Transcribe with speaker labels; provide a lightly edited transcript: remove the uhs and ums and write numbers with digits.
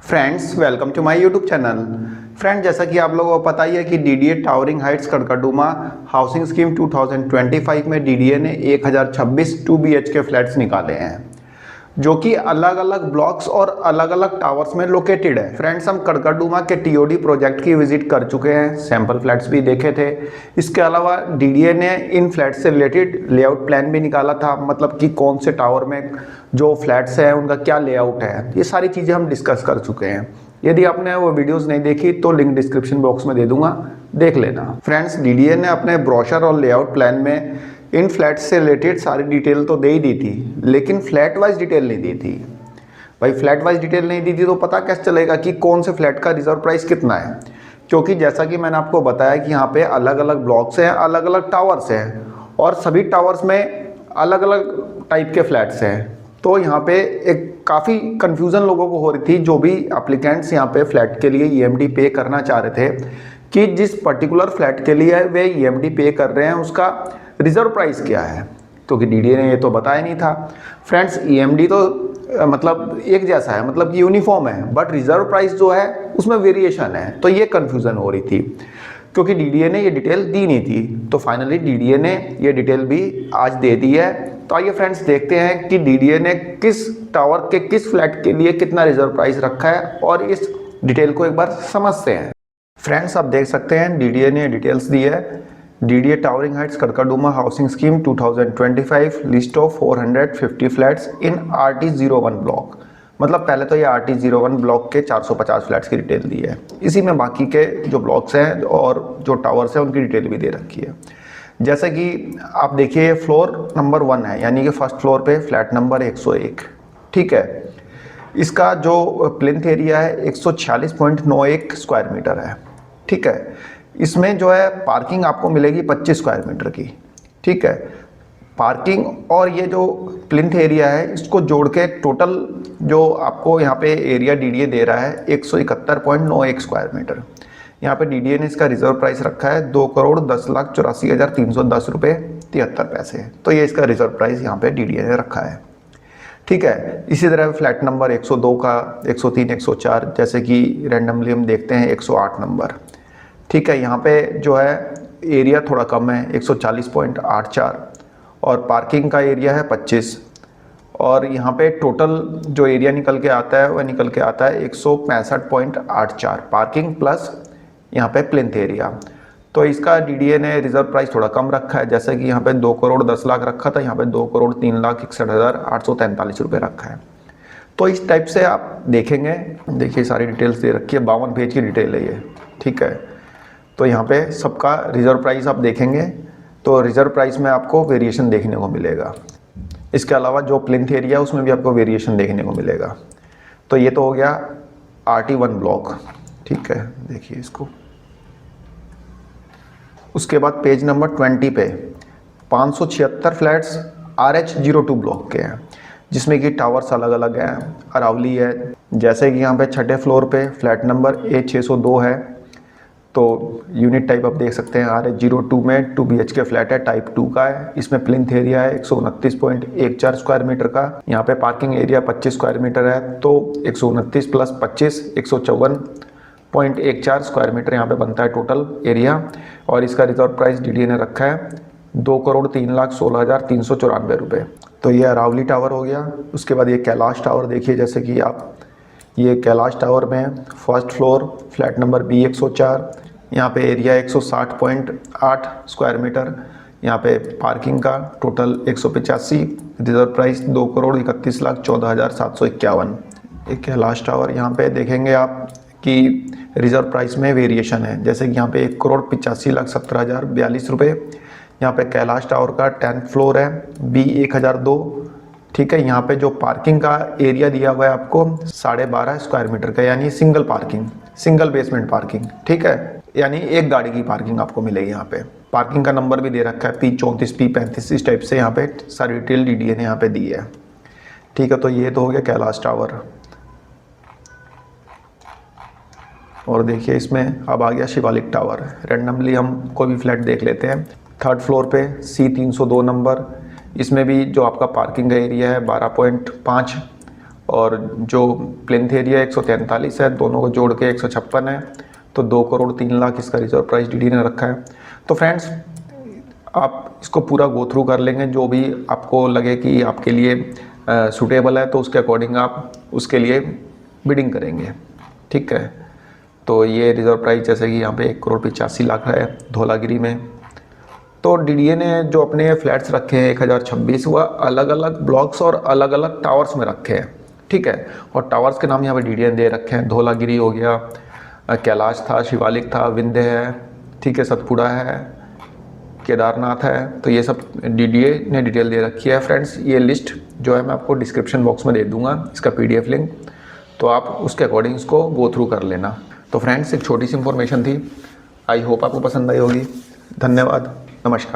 Speaker 1: Friends welcome to my YouTube channel. Friend, जैसा कि आप लोगों को पता ही है कि DDA towering heights Karkardooma housing scheme 2025 में डीडीए ने 1026 2 BHK फ्लैट्स निकाले हैं जो कि अलग अलग ब्लॉक्स और अलग अलग टावर्स में लोकेटेड है। फ्रेंड्स, हम कड़कड़डुमा के टीओडी प्रोजेक्ट की विजिट कर चुके हैं, सैंपल फ्लैट्स भी देखे थे। इसके अलावा डीडीए ने इन फ्लैट्स से रिलेटेड लेआउट प्लान भी निकाला था, मतलब कि कौन से टावर में जो फ्लैट्स हैं उनका क्या लेआउट है, ये सारी चीज़ें हम डिस्कस कर चुके हैं। यदि आपने वो वीडियोस नहीं देखी तो लिंक डिस्क्रिप्शन बॉक्स में दे दूंगा, देख लेना। फ्रेंड्स, डीडीए ने अपने ब्रोशर और लेआउट प्लान में इन फ्लैट से रिलेटेड सारी डिटेल तो दे ही दी थी, लेकिन फ्लैट वाइज डिटेल नहीं दी थी। भाई, फ्लैट वाइज डिटेल नहीं दी थी तो पता कैसे चलेगा कि कौन से फ्लैट का रिजर्व प्राइस कितना है, क्योंकि जैसा कि मैंने आपको बताया कि यहाँ पे अलग अलग ब्लॉक्स हैं, अलग अलग टावर्स हैं और सभी टावर्स में अलग अलग टाइप के फ्लैट्स हैं। तो यहाँ पे एक काफ़ी कन्फ्यूज़न लोगों को हो रही थी, जो भी एप्लीकेंट्स यहाँ पे फ्लैट के लिए ईएमडी पे करना चाह रहे थे कि जिस पर्टिकुलर फ्लैट के लिए वे ईएमडी पे कर रहे हैं उसका रिजर्व प्राइस क्या है, क्योंकि डीडीए ने ये तो बताया नहीं था। फ्रेंड्स, ईएमडी तो मतलब एक जैसा है, मतलब कि यूनिफॉर्म है, बट रिजर्व प्राइस जो है उसमें वेरिएशन है। तो ये कन्फ्यूज़न हो रही थी क्योंकि डीडीए ने ये डिटेल दी नहीं थी। तो फाइनली डीडीए ने ये डिटेल भी आज दे दी है। तो आइए फ्रेंड्स देखते हैं कि डीडीए ने किस टावर के किस फ्लैट के लिए कितना रिजर्व प्राइस रखा है और इस डिटेल को एक बार समझते हैं। फ्रेंड्स, आप देख सकते हैं डीडीए ने डिटेल्स दी है। DDA towering heights Karkardooma housing scheme 2025 list of 450 flats in RT01 block. मतलब पहले तो ये RT01 ब्लॉक के 450 फ्लैट्स की डिटेल दी है, इसी में बाकी के जो ब्लॉक्स हैं और जो टावर्स हैं उनकी डिटेल भी दे रखी है। जैसे कि आप देखिए फ्लोर नंबर 1 है, यानी कि फर्स्ट फ्लोर पे फ्लैट नंबर 101। ठीक है, इसका जो प्लिंथ एरिया है 146.91 स्क्वायर मीटर है। ठीक है, इसमें जो है पार्किंग आपको मिलेगी 25 स्क्वायर मीटर की। ठीक है, पार्किंग और ये जो प्लिंथ एरिया है इसको जोड़ के टोटल जो आपको यहाँ पे एरिया डीडीए दे रहा है 171.91 स्क्वायर मीटर। यहाँ पे डीडीए ने इसका रिजर्व प्राइस रखा है 2,10,84,310 रुपये 73 पैसे। तो ये इसका रिजर्व प्राइस यहाँ पे डीडीए ने रखा है। ठीक है, इसी तरह फ्लैट नंबर 102 का 103, 104, जैसे कि रैंडमली हम देखते हैं 108 नंबर। ठीक है, यहाँ पे जो है एरिया थोड़ा कम है 140.84 और पार्किंग का एरिया है 25 और यहाँ पे टोटल जो एरिया निकल के आता है वह निकल के आता है 165.84 पार्किंग प्लस यहाँ पे प्लिंथ एरिया। तो इसका डीडीए ने रिजर्व प्राइस थोड़ा कम रखा है, जैसे कि यहाँ पे 2,10,00,000 रखा था, यहाँ पे 2,03,61,843 रुपये रखा है। तो इस टाइप से आप देखेंगे, देखिए सारी डिटेल्स दे रखी है, 52 पेज की डिटेल है ये। ठीक है, तो यहाँ पे सबका रिजर्व प्राइस आप देखेंगे तो रिजर्व प्राइस में आपको वेरिएशन देखने को मिलेगा। इसके अलावा जो प्लिंथ एरिया उसमें भी आपको वेरिएशन देखने को मिलेगा। तो ये तो हो गया RT1 ब्लॉक। ठीक है, देखिए इसको। उसके बाद पेज नंबर 20 पे 576 फ्लैट्स RH02 ब्लॉक के हैं, जिसमें कि टावर्स अलग अलग हैं, अरावली है। जैसे कि यहाँ पे छठे फ्लोर पे फ्लैट नंबर A602 है। तो यूनिट टाइप आप देख सकते हैं RH02 में 2 BHK फ्लैट है, टाइप 2 का है। इसमें प्लिंथ एरिया है 129.14 स्क्वायर मीटर का। यहाँ पे पार्किंग एरिया 25 स्क्वायर मीटर है, तो 129 प्लस 25 154.14 स्क्वायर मीटर यहाँ पे बनता है टोटल एरिया। और इसका रिजर्व प्राइस डीडीए ने रखा है 2,03,16,394 रुपये। तो ये अरावली टावर हो गया। उसके बाद ये कैलाश टावर देखिए, जैसे कि आप ये कैलाश टावर में first floor flat number B104, यहाँ पे एरिया 160.8 स्क्वायर मीटर। यहाँ पे पार्किंग का टोटल 185, रिजर्व प्राइस 2,31,14,751। एक कैलाश टावर यहाँ पे देखेंगे आप कि रिजर्व प्राइस में वेरिएशन है, जैसे कि यहाँ पे 1,85,17,042 रुपये। यहाँ पे कैलाश टावर का 10th फ्लोर है B1002। ठीक है, यहाँ पे जो पार्किंग का एरिया दिया हुआ है आपको 12.5 स्क्वायर मीटर का, यानी single parking, single basement parking. ठीक है, यानी एक गाड़ी की पार्किंग आपको मिलेगी। यहाँ पे पार्किंग का नंबर भी दे रखा है P34, P35, इस टाइप से यहाँ पे सारी डिटेल डीडीए ने यहाँ पे दी है। ठीक है, तो ये तो हो गया कैलाश टावर। और देखिए इसमें अब आ गया शिवालिक टावर। रैंडमली हम कोई भी फ्लैट देख लेते हैं। थर्ड फ्लोर पे C302 नंबर, इसमें भी जो आपका पार्किंग का एरिया है 12.5 और जो प्लिंथ एरिया 143 है, दोनों को जोड़ के 156 है, तो 2,03,00,000 इसका रिजर्व प्राइस डीडीए ने रखा है। तो फ्रेंड्स आप इसको पूरा गो थ्रू कर लेंगे, जो भी आपको लगे कि आपके लिए सूटेबल है तो उसके अकॉर्डिंग आप उसके लिए बिडिंग करेंगे, ठीक है। तो ये रिजर्व प्राइस जैसे कि यहाँ पे 1,85,00,000 है धौलागिरी में। तो डीडीए ने जो अपने फ्लैट्स रखे हैं 1026, वह अलग अलग ब्लॉक्स और अलग अलग टावर्स में रखे हैं, ठीक है। और टावर्स के नाम यहाँ पे डीडीए ने दे रखे हैं, धौलागिरी हो गया, कैलाश था, शिवालिक था, विंध्य है, ठीक है, सतपुड़ा है, केदारनाथ है। तो ये सब डीडीए ने डिटेल दे रखी है फ्रेंड्स। ये लिस्ट जो है मैं आपको डिस्क्रिप्शन बॉक्स में दे दूंगा, इसका पीडीएफ लिंक, तो आप उसके अकॉर्डिंग इसको गो थ्रू कर लेना। तो फ्रेंड्स एक छोटी सी इन्फॉर्मेशन थी, आई होप आपको पसंद आई होगी। धन्यवाद, नमस्कार।